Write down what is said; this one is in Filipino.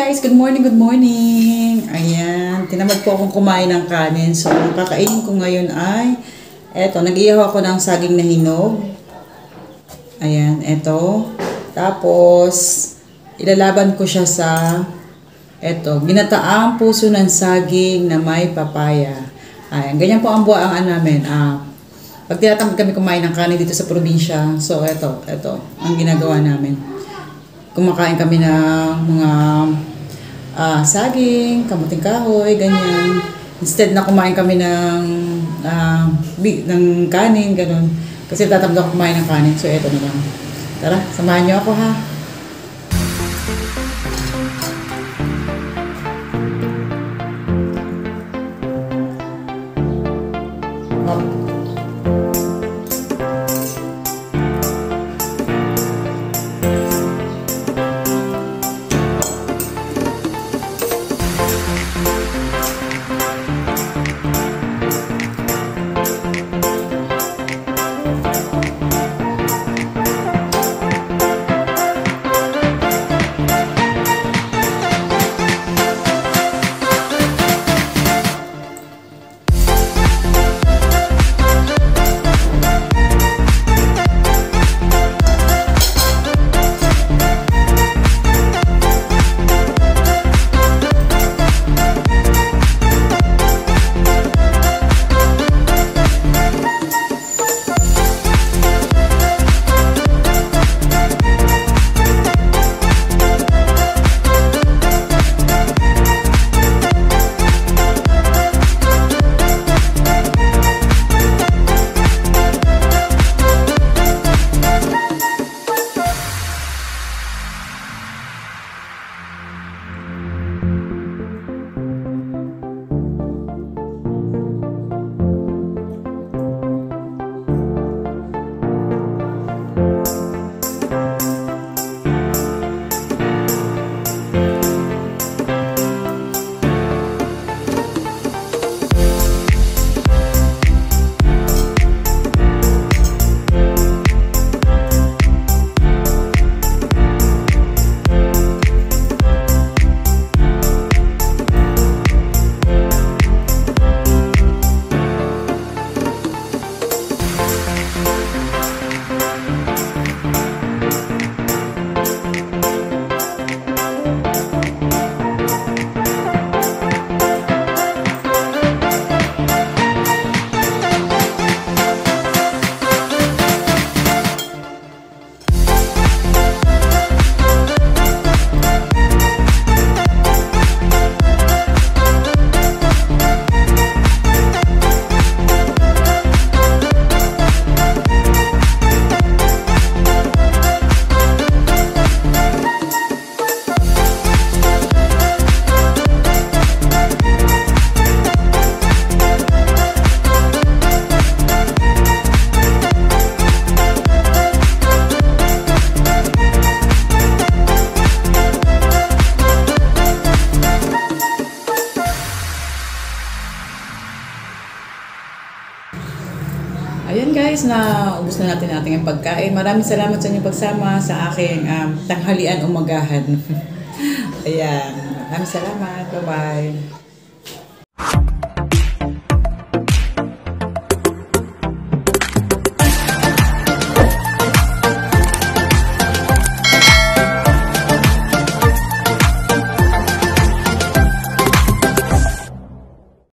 guys, good morning, good morning. Ayan, tinamad po akong kumain ng kanin. So, ang kakainin ko ngayon ay, eto, nag-ihaw ako ng saging na hinog. Ayan, eto. Tapos, ilalaban ko siya sa, eto, ginataang puso ng saging na may papaya. Ayan, ganyan po ang buwaan namin. Pag tinatamad kami kumain ng kanin dito sa probinsya, so eto, ang ginagawa namin. Kumakain kami ng mga saging, kamuting kahoy, ganyan. Instead na kumain kami ng kanin, ganun. Kasi tatamad ako kumain ng kanin, so eto na lang. Tara, samahan niyo ako ha. Ayan guys, naubos na natin ating pagkain. Maraming salamat sa inyong pagsama sa aking tanghalian umagahan. Ayan, maraming salamat. Bye-bye.